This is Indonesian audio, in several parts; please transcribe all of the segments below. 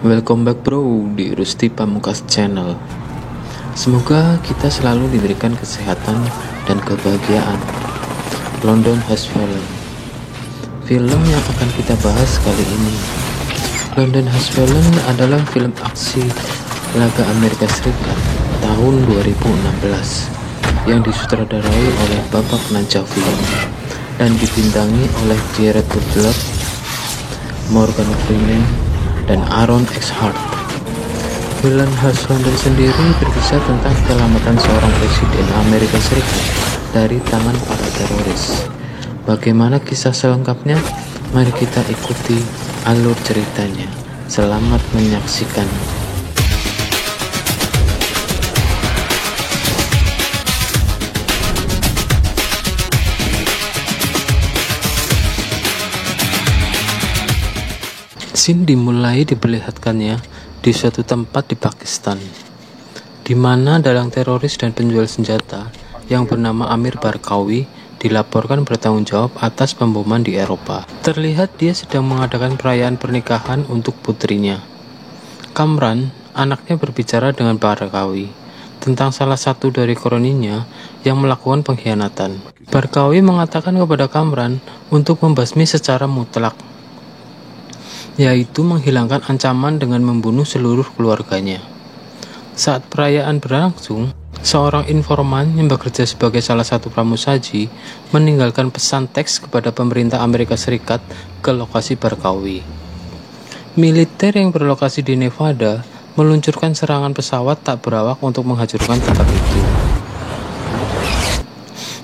Welcome back bro di Rusty Pamungkas Channel. Semoga kita selalu diberikan kesehatan dan kebahagiaan. London Has Fallen, film yang akan kita bahas kali ini. London Has Fallen adalah film aksi laga Amerika Serikat tahun 2016 yang disutradarai oleh Babak Najafi dan dibintangi oleh Jared Butler, Morgan Freeman, dan Aaron Eckhart. Film Has London sendiri berkisah tentang keselamatan seorang presiden Amerika Serikat dari tangan para teroris. Bagaimana kisah selengkapnya? Mari kita ikuti alur ceritanya. Selamat menyaksikan. Scene dimulai diperlihatkannya di suatu tempat di Pakistan, di mana dalang teroris dan penjual senjata yang bernama Amir Barkawi dilaporkan bertanggung jawab atas pemboman di Eropa. Terlihat dia sedang mengadakan perayaan pernikahan untuk putrinya. Kamran, anaknya, berbicara dengan Barkawi tentang salah satu dari kroninya yang melakukan pengkhianatan. Barkawi mengatakan kepada Kamran untuk membasmi secara mutlak, yaitu menghilangkan ancaman dengan membunuh seluruh keluarganya. Saat perayaan berlangsung, seorang informan yang bekerja sebagai salah satu pramusaji meninggalkan pesan teks kepada pemerintah Amerika Serikat ke lokasi Barkawi. Militer yang berlokasi di Nevada meluncurkan serangan pesawat tak berawak untuk menghancurkan tempat itu.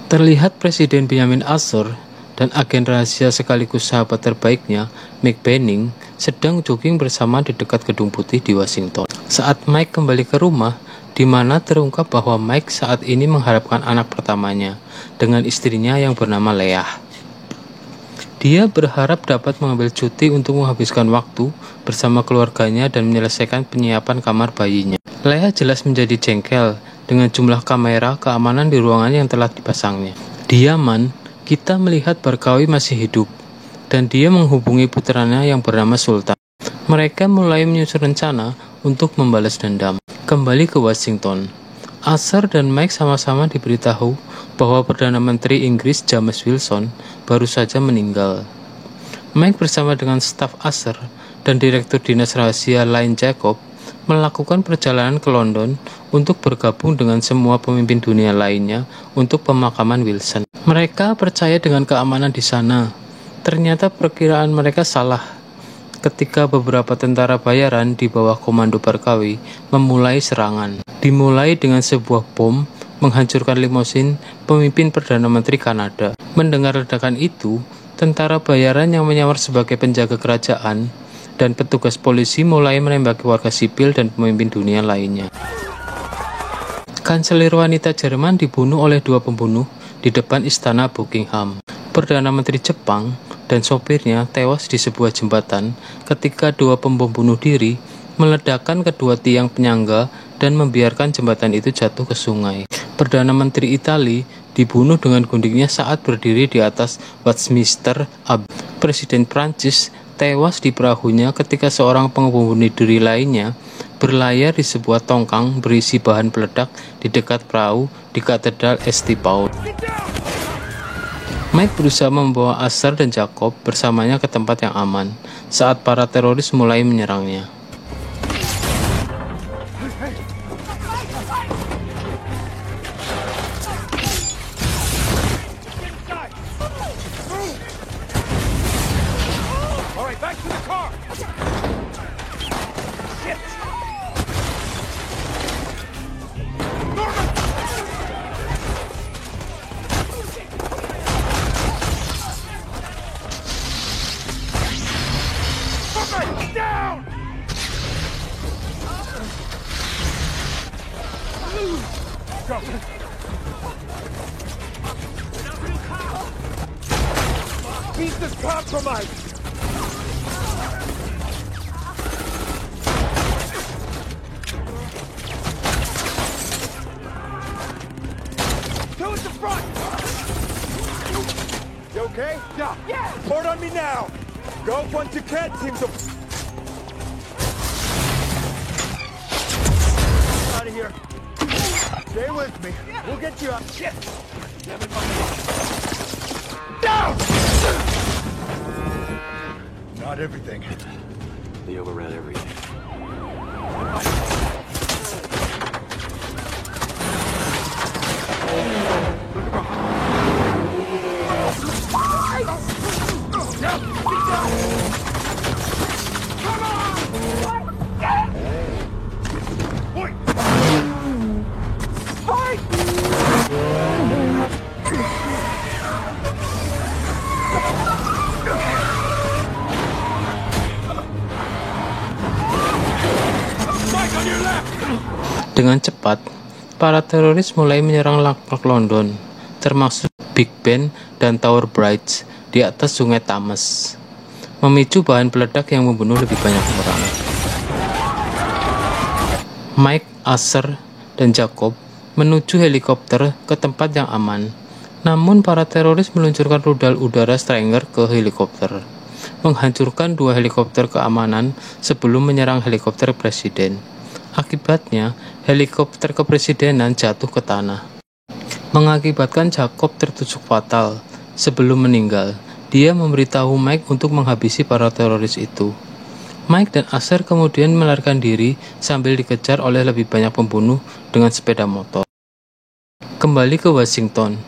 Terlihat Presiden Benjamin Asher dan agen rahasia sekaligus sahabat terbaiknya, Mike Benning, sedang jogging bersama di dekat Gedung Putih di Washington. Saat Mike kembali ke rumah, di mana terungkap bahwa Mike saat ini mengharapkan anak pertamanya dengan istrinya yang bernama Leah. Dia berharap dapat mengambil cuti untuk menghabiskan waktu bersama keluarganya dan menyelesaikan penyiapan kamar bayinya. Leah jelas menjadi jengkel dengan jumlah kamera keamanan di ruangan yang telah dipasangnya. Di Yaman, kita melihat Barkawi masih hidup, dan dia menghubungi putranya yang bernama Sultan. Mereka mulai menyusun rencana untuk membalas dendam. Kembali ke Washington, Asher dan Mike sama-sama diberitahu bahwa Perdana Menteri Inggris James Wilson baru saja meninggal. Mike bersama dengan staf Asher dan Direktur Dinas Rahasia Lynn Jacob melakukan perjalanan ke London untuk bergabung dengan semua pemimpin dunia lainnya untuk pemakaman Wilson. Mereka percaya dengan keamanan di sana. Ternyata perkiraan mereka salah ketika beberapa tentara bayaran di bawah komando Barkawi memulai serangan. Dimulai dengan sebuah bom menghancurkan limosin pemimpin Perdana Menteri Kanada. Mendengar ledakan itu, tentara bayaran yang menyamar sebagai penjaga kerajaan dan petugas polisi mulai menembaki warga sipil dan pemimpin dunia lainnya. Kanselir wanita Jerman dibunuh oleh dua pembunuh di depan istana Buckingham. Perdana Menteri Jepang dan sopirnya tewas di sebuah jembatan ketika dua pembom bunuh diri meledakkan kedua tiang penyangga dan membiarkan jembatan itu jatuh ke sungai. Perdana Menteri Italia dibunuh dengan gundiknya saat berdiri di atas Westminster Abbey. Presiden Prancis tewas di perahunya ketika seorang pembom bunuh diri lainnya berlayar di sebuah tongkang berisi bahan peledak di dekat perahu di Katedral St. Paul. Mike berusaha membawa Asher dan Jacob bersamanya ke tempat yang aman saat para teroris mulai menyerangnya. Down! Go! Beat this compromise! Two at the front! You okay? Yeah! Report on me now! Go once you can, teams of... Shit! Down! Not everything. They overran everything. Dengan cepat, para teroris mulai menyerang Lock London, termasuk Big Ben dan Tower Bridge di atas Sungai Thames, memicu bahan peledak yang membunuh lebih banyak orang. Mike, Asher, dan Jacob menuju helikopter ke tempat yang aman. Namun para teroris meluncurkan rudal udara Stinger ke helikopter, menghancurkan 2 helikopter keamanan sebelum menyerang helikopter presiden. Akibatnya, helikopter kepresidenan jatuh ke tanah, mengakibatkan Jacob tertusuk fatal. Sebelum meninggal, dia memberitahu Mike untuk menghabisi para teroris itu. Mike dan Asher kemudian melarikan diri sambil dikejar oleh lebih banyak pembunuh dengan sepeda motor. Kembali ke Washington,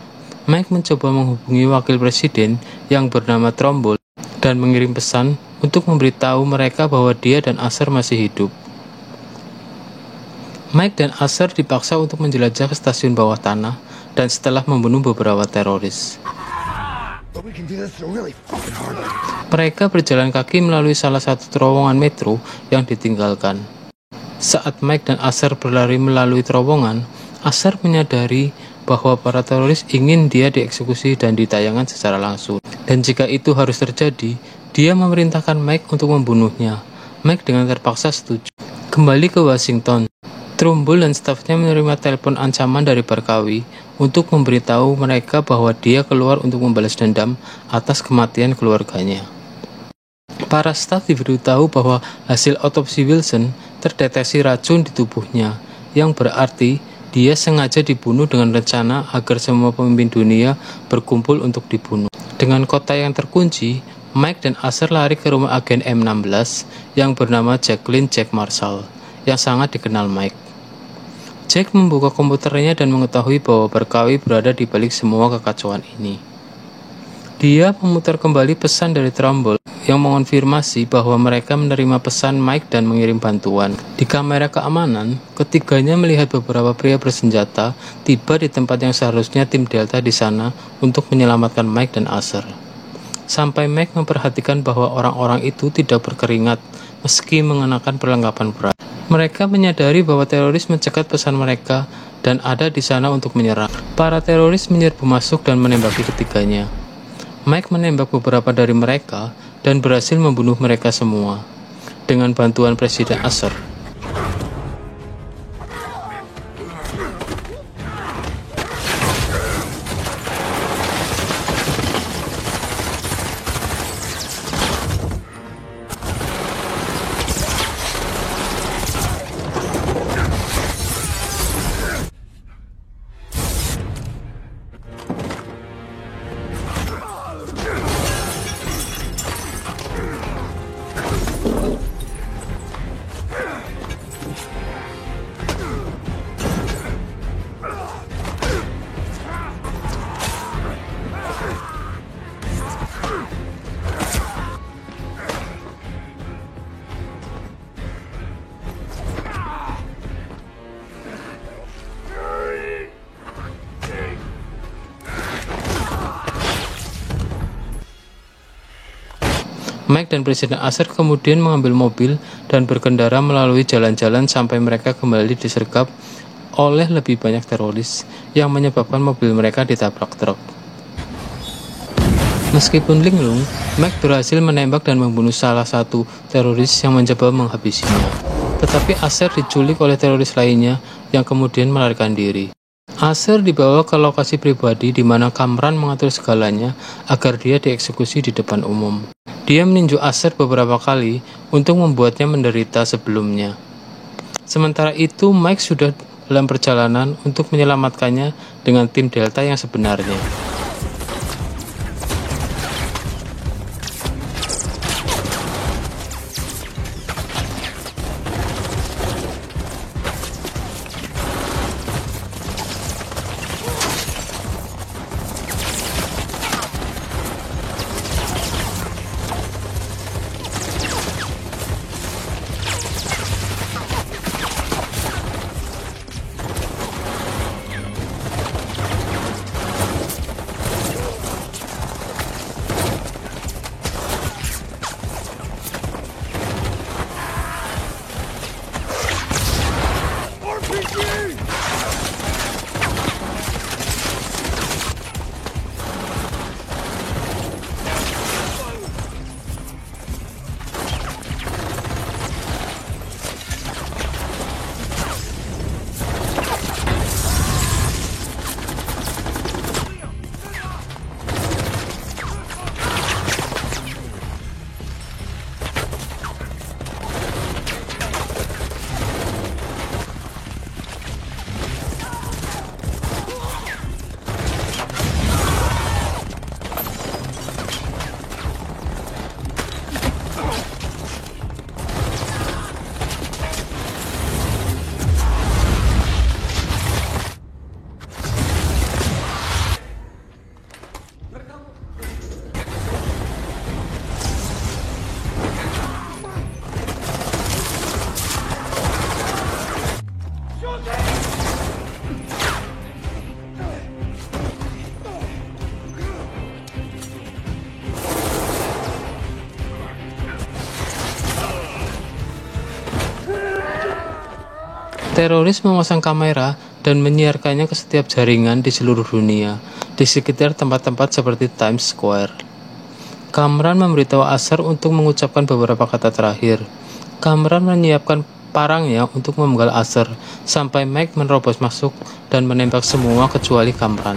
Mike mencoba menghubungi wakil presiden yang bernama Trumbull dan mengirim pesan untuk memberitahu mereka bahwa dia dan Asher masih hidup. Mike dan Asher dipaksa untuk menjelajah ke stasiun bawah tanah dan setelah membunuh beberapa teroris. Mereka berjalan kaki melalui salah satu terowongan metro yang ditinggalkan. Saat Mike dan Asher berlari melalui terowongan, Asher menyadari bahwa para teroris ingin dia dieksekusi dan ditayangkan secara langsung. Dan jika itu harus terjadi, dia memerintahkan Mike untuk membunuhnya. Mike dengan terpaksa setuju. Kembali ke Washington, Trumbull dan stafnya menerima telepon ancaman dari Barkawi untuk memberitahu mereka bahwa dia keluar untuk membalas dendam atas kematian keluarganya. Para staf diberitahu bahwa hasil otopsi Wilson terdeteksi racun di tubuhnya, yang berarti dia sengaja dibunuh dengan rencana agar semua pemimpin dunia berkumpul untuk dibunuh. Dengan kota yang terkunci, Mike dan Asher lari ke rumah agen M16 yang bernama Jacqueline Jack Marshall, yang sangat dikenal Mike. Jack membuka komputernya dan mengetahui bahwa Barkawi berada di balik semua kekacauan ini. Dia memutar kembali pesan dari Trumbull yang mengonfirmasi bahwa mereka menerima pesan Mike dan mengirim bantuan. Di kamera keamanan, ketiganya melihat beberapa pria bersenjata tiba di tempat yang seharusnya tim Delta di sana untuk menyelamatkan Mike dan Asher. Sampai Mike memperhatikan bahwa orang-orang itu tidak berkeringat meski mengenakan perlengkapan berat. Mereka menyadari bahwa teroris mencegat pesan mereka dan ada di sana untuk menyerang. Para teroris menyerbu masuk dan menembaki ketiganya. Mike menembak beberapa dari mereka dan berhasil membunuh mereka semua dengan bantuan Presiden Asher. Mike dan Presiden Asher kemudian mengambil mobil dan berkendara melalui jalan-jalan sampai mereka kembali disergap oleh lebih banyak teroris yang menyebabkan mobil mereka ditabrak truk. Meskipun linglung, Mike berhasil menembak dan membunuh salah satu teroris yang mencoba menghabisinya. Tetapi Asher diculik oleh teroris lainnya yang kemudian melarikan diri. Asher dibawa ke lokasi pribadi di mana Kamran mengatur segalanya agar dia dieksekusi di depan umum. Dia meninju Asher beberapa kali untuk membuatnya menderita sebelumnya. Sementara itu, Mike sudah dalam perjalanan untuk menyelamatkannya dengan tim Delta yang sebenarnya. Teroris memasang kamera dan menyiarkannya ke setiap jaringan di seluruh dunia, di sekitar tempat-tempat seperti Times Square. Kamran memberitahu Asher untuk mengucapkan beberapa kata terakhir. Kamran menyiapkan parangnya untuk memenggal Asher, sampai Mike menerobos masuk dan menembak semua kecuali Kamran.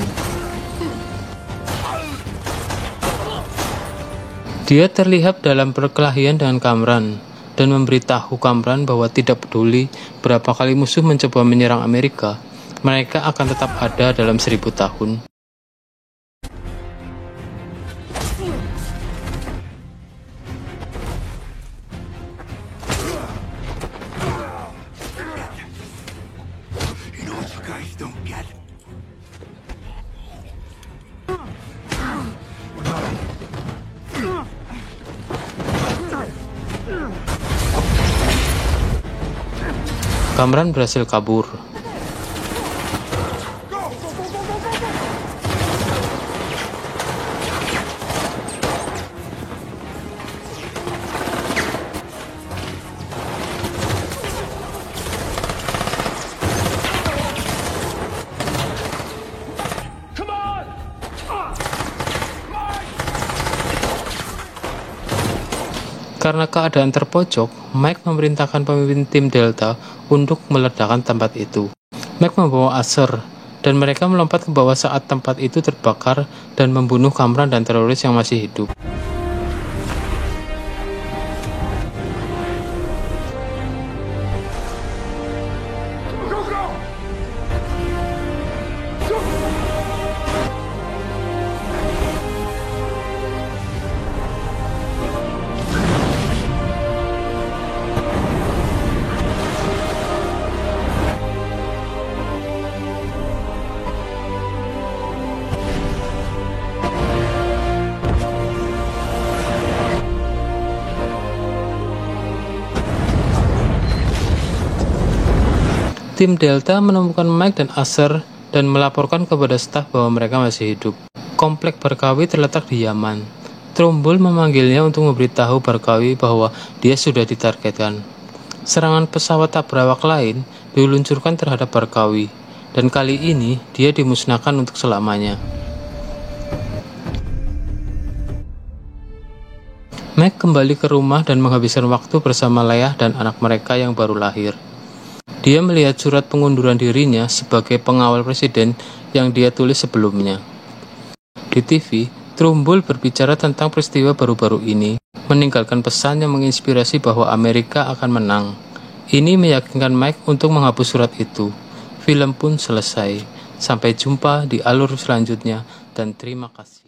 Dia terlihat dalam perkelahian dengan Kamran, dan memberitahu Kamran bahwa tidak peduli berapa kali musuh mencoba menyerang Amerika, mereka akan tetap ada dalam 1000 tahun. You know what you guys don't get? Kamran berhasil kabur. Karena keadaan terpojok, Mike memerintahkan pemimpin tim Delta untuk meledakkan tempat itu. Mike membawa Asher, dan mereka melompat ke bawah saat tempat itu terbakar dan membunuh Kamran dan teroris yang masih hidup. Tim Delta menemukan Mike dan Asher dan melaporkan kepada staf bahwa mereka masih hidup. Komplek Barkawi terletak di Yaman. Trumbull memanggilnya untuk memberitahu Barkawi bahwa dia sudah ditargetkan. Serangan pesawat tak berawak lain diluncurkan terhadap Barkawi, dan kali ini dia dimusnahkan untuk selamanya. Mike kembali ke rumah dan menghabiskan waktu bersama Leah dan anak mereka yang baru lahir. Dia melihat surat pengunduran dirinya sebagai pengawal presiden yang dia tulis sebelumnya. Di TV, Trumbull berbicara tentang peristiwa baru-baru ini, meninggalkan pesan yang menginspirasi bahwa Amerika akan menang. Ini meyakinkan Mike untuk menghapus surat itu. Film pun selesai. Sampai jumpa di alur selanjutnya dan terima kasih.